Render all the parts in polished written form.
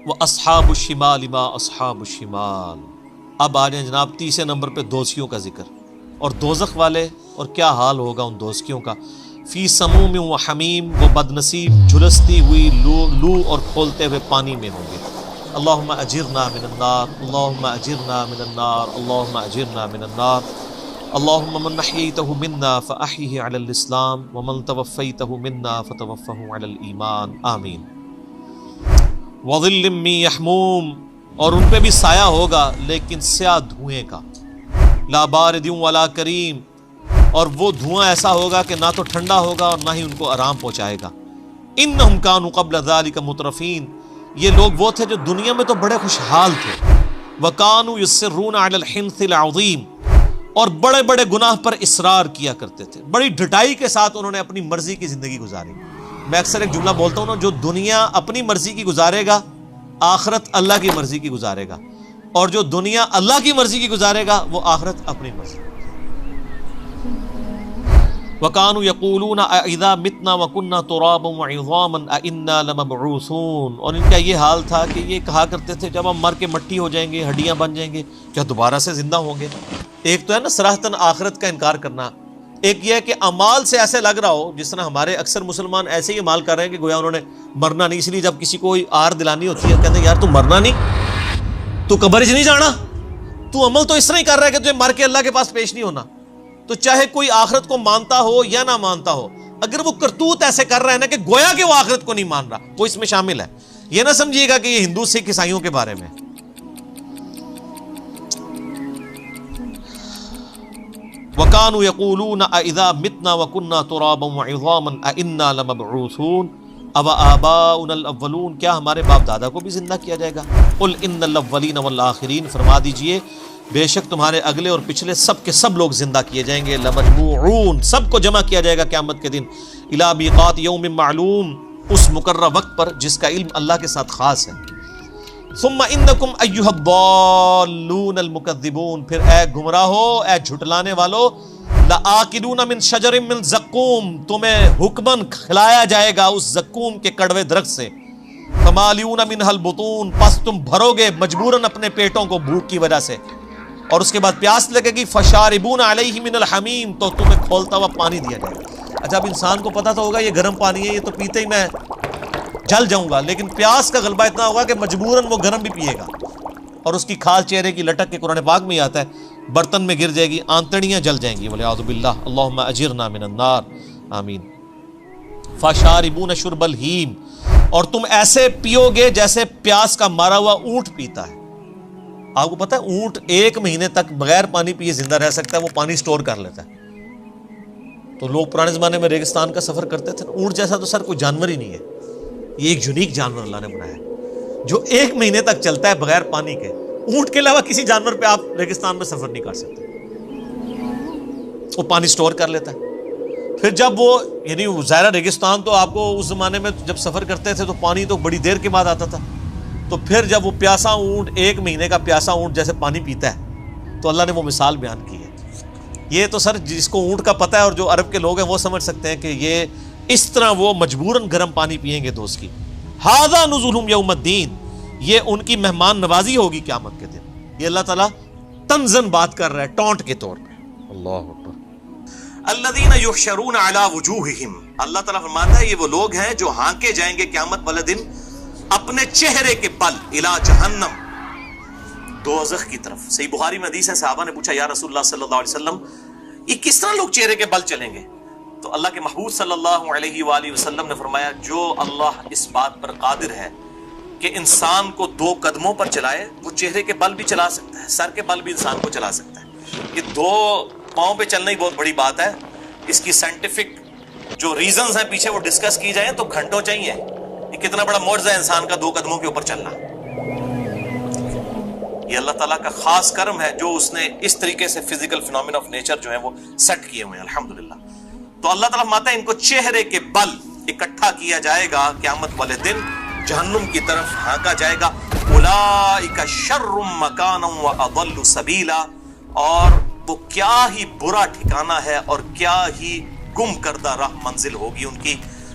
وہ اصحاب الشمال ما اصحاب الشمال. اب آ جائیں جناب تیسرے نمبر پہ دوزخیوں کا ذکر اور دوزخ والے اور کیا حال ہوگا ان دوزخیوں کا. فی سموم و حمیم، وہ بدنصیب جھلستی ہوئی لو اور کھولتے ہوئے پانی میں ہوں گے. اللہم اجرنا من النار، اللہم اجرنا من النار، اللہم اجرنا من النار. اللہم من احییتہ منا فاحیہ علی الاسلام ومن توفیتہ منا فتوفہ علی الایمان. آمین. وظل من یحموم، اور ان پہ بھی سایہ ہوگا لیکن سیاہ دھوئیں کا. لا بارد ولا کریم، اور وہ دھواں ایسا ہوگا کہ نہ تو ٹھنڈا ہوگا اور نہ ہی ان کو آرام پہنچائے گا. انہم کانوا قبل ذلک مترفین، یہ لوگ وہ تھے جو دنیا میں تو بڑے خوشحال تھے. وکانوا یصرون علی الحنث العظیم، اور بڑے بڑے گناہ پر اصرار کیا کرتے تھے. بڑی ڈٹائی کے ساتھ انہوں نے اپنی مرضی کی زندگی گزاری. میں اکثر ایک جملہ بولتا ہوں نا، جو دنیا اپنی مرضی کی گزارے گا آخرت اللہ کی مرضی کی گزارے گا، اور جو دنیا اللہ کی مرضی کی گزارے گا وہ آخرت اپنی مرضی. وَكَانُوا يَقُولُونَ أَإِذَا مِتْنَا وَكُنَّا تُرَابًا وَعِظَامًا أَإِنَّا لَمَبْعُوثُونَ، اور ان کا یہ حال تھا کہ یہ کہا کرتے تھے جب ہم مر کے مٹی ہو جائیں گے، ہڈیاں بن جائیں گے، کیا دوبارہ سے زندہ ہوں گے. ایک تو ہے نا صراحتاً آخرت کا انکار کرنا، ایک یہ ہے کہ اعمال سے ایسے لگ رہا ہو جس طرح ہمارے اکثر مسلمان ایسے ہی اعمال کر رہے ہیں کہ گویا انہوں نے مرنا نہیں. اس لیے جب کسی کو آر دلانی ہوتی ہے کہتے ہیں یار تو مرنا نہیں، تو قبر نہیں جانا، تو عمل تو اس طرح ہی کر رہا ہے کہ تجھے مر کے اللہ کے پاس پیش نہیں ہونا. تو چاہے کوئی آخرت کو مانتا ہو یا نہ مانتا ہو، اگر وہ کرتوت ایسے کر رہا ہے نا کہ گویا کہ وہ آخرت کو نہیں مان رہا، وہ اس میں شامل ہے. یہ نہ سمجھیے گا کہ یہ ہندو سکھ عیسائیوں کے بارے میں. وَكَانُوا يَقُولُونَ أَإِذَا مِتْنَا وَكُنَّا تُرَابًا وَعِظَامًا أَإِنَّا لَمَبْعُوثُونَ أَوَآبَاؤُنَا الْأَوَّلُونَ، کیا ہمارے باپ دادا کو بھی زندہ کیا جائے گا. قُلْ إِنَّ الْأَوَّلِينَ وَالْآخِرِينَ، فرما دیجئے بے شک تمہارے اگلے اور پچھلے سب کے سب لوگ زندہ کیے جائیں گے. لَمَجْمُوعُونَ، سب کو جمع کیا جائے گا قیامت کے دن. إِلَىٰ مِيقَاتِ يَوْمٍ مَّعْلُومٍ، اس مقررہ وقت پر جس کا علم اللہ کے ساتھ خاص ہے. ثم انکم ایھا الضالون المکذبون، پھر اے گمراہو، اے جھٹلانے والو، لآکلون من شجر من زقوم، تمہیں حکماً کھلایا جائے گا اس زقوم کے کڑوے درخت سے. فمالئون منھا البطون، پس تم بھرو گے مجبوراً اپنے پیٹوں کو بھوک کی وجہ سے، اور اس کے بعد پیاس لگے گی. فشاربون علیہ من الحمیم، تو تمہیں کھولتا ہوا پانی دیا جائے گا. اچھا اب انسان کو پتا تو ہوگا یہ گرم پانی ہے، یہ تو پیتے ہی میں جل جاؤں گا، لیکن پیاس کا غلبہ اتنا ہوگا کہ مجبوراً وہ گرم بھی پیے گا، اور اس کی کھال چہرے کی لٹک کے قرآن پاک میں آتا ہے برتن میں گر جائے گی، آنتڑیاں جل جائیں گی. والعیاذ باللہ، اللہم اجرنا من النار. آمین. فشاربون شرب الہیم، اور تم ایسے پیو گے جیسے پیاس کا مارا ہوا اونٹ پیتا ہے. آپ کو پتا ہے اونٹ 1 مہینے تک بغیر پانی پیے زندہ رہ سکتا ہے، وہ پانی سٹور کر لیتا ہے. تو لوگ پرانے زمانے میں ریگستان کا سفر کرتے تھے، اونٹ جیسا تو سر کوئی جانور ہی نہیں ہے. یہ ایک یونیک جانور اللہ نے بنایا ہے جو 1 مہینے تک چلتا ہے بغیر پانی کے. اونٹ کے علاوہ کسی جانور پہ آپ ریگستان میں سفر نہیں کر سکتے، وہ پانی سٹور کر لیتا ہے. پھر جب وہ یعنی ظاہرہ ریگستان تو آپ کو اس زمانے میں جب سفر کرتے تھے تو پانی تو بڑی دیر کے بعد آتا تھا. تو پھر جب وہ پیاسا اونٹ 1 مہینے کا پیاسا اونٹ جیسے پانی پیتا ہے، تو اللہ نے وہ مثال بیان کی ہے. یہ تو سر جس کو اونٹ کا پتہ ہے اور جو عرب کے لوگ ہیں وہ سمجھ سکتے ہیں کہ یہ اس طرح وہ مجبوراً گرم پانی پیئیں گے دوست کی. ھذا نزلہم یوم الدین، یہ ان کی مہمان نوازی ہوگی قیامت کے دن. یہ اللہ تعالیٰ تنزن بات کر رہا ہے، ٹونٹ کے طور پہ. اللہ اکبر. الذین یحشرون علی وجوہہم، اللہ تعالیٰ فرماتا ہے یہ وہ لوگ ہیں جو ہانکے جائیں گے قیامت والے دن اپنے چہرے کے بل، الی جہنم، دوزخ کی طرف. صحیح بخاری میں حدیث ہے، صحابہ نے پوچھا یا رسول اللہ صلی اللہ علیہ وسلم یہ کس طرح لوگ چہرے کے بل چلیں گے؟ تو اللہ کے محبوب صلی اللہ علیہ وآلہ وسلم نے فرمایا جو اللہ اس بات پر قادر ہے کہ انسان کو 2 قدموں پر چلائے، وہ چہرے کے بل بھی چلا سکتا ہے، سر کے بل بھی انسان کو چلا سکتا ہے. یہ 2 پاؤں پہ چلنا ہی بہت بڑی بات ہے. اس کی سائنٹیفک جو ریزنز ہیں پیچھے وہ ڈسکس کی جائیں تو گھنٹوں چاہیے. یہ کتنا بڑا معجزہ ہے انسان کا 2 قدموں کے اوپر چلنا. یہ اللہ تعالیٰ کا خاص کرم ہے جو اس نے اس طریقے سے فزیکل فینومینا آف نیچر جو ہے وہ سیٹ کیے ہوئے ہیں الحمدللہ. تو اللہ تعالیٰ فرماتا ہے ان کو چہرے کے بل اکٹھا کیا جائے گا قیامت والے دن، جہنم کی طرف ہانکا جائے گا. اولئک شر مکانا واضل سبیلا، اور وہ کیا ہی برا ٹھکانہ ہے اور کیا ہی گم کردہ راہ منزل ہوگی ان کی.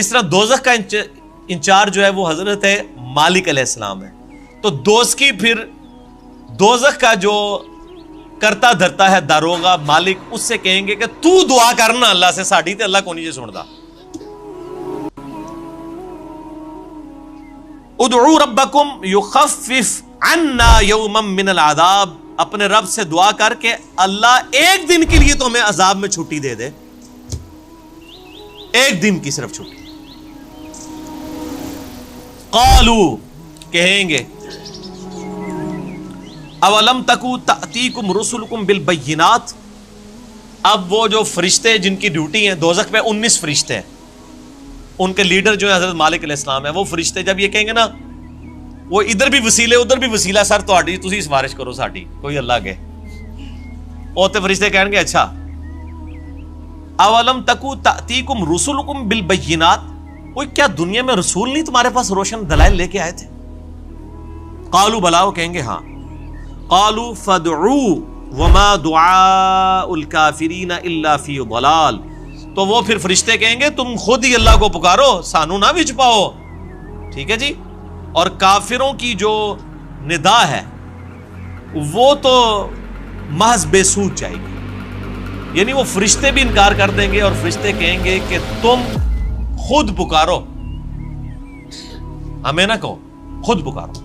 اس طرح دوزخ کا انچارج جو ہے وہ حضرت مالک علیہ السلام ہے. تو دوزخی پھر دوزخ کا جو کرتا دھرتا ہے داروغہ مالک اس سے کہیں گے کہ تو دعا کرنا اللہ سے ساڑی تے اللہ کو نہیں سندا. ادعو ربکم یخفف عنا یوما من العذاب، اپنے رب سے دعا کر کے اللہ ایک دن کے لیے تو ہمیں عذاب میں چھٹی دے دے، ایک دن کی صرف چھٹی. قالو کہیں گے اولم تکو تأتیکم رسلکم بالبینات، اب وہ جو فرشتے جن کی ڈیوٹی ہیں دوزخ پہ 19 فرشتے ہیں، ان کے لیڈر جو ہے حضرت مالک علیہ السلام ہے، وہ فرشتے جب یہ کہیں گے نا وہ ادھر بھی وسیلے ادھر بھی وسیلہ، سر تہاڈی تسی سفارش کرو ساڈی کوئی اللہ کے، اوتے فرشتے کہیں گے اچھا اولم تکو تأتیکم رسلکم بالبینات، وہ کیا دنیا میں رسول نہیں تمہارے پاس روشن دلائل لے کے آئے تھے؟ قالوا بلا، وہ کہیں گے ہاں. قالوا فادعوا وما دعاء الکافرین الا فی ضلال، تو وہ پھر فرشتے کہیں گے تم خود ہی اللہ کو پکارو، سانو نہ وچ پاؤ. ٹھیک ہے جی. اور کافروں کی جو ندا ہے وہ تو محض بے سود جائے گی، یعنی وہ فرشتے بھی انکار کر دیں گے اور فرشتے کہیں گے کہ تم خود پکارو، ہمیں نہ کہو، خود پکارو.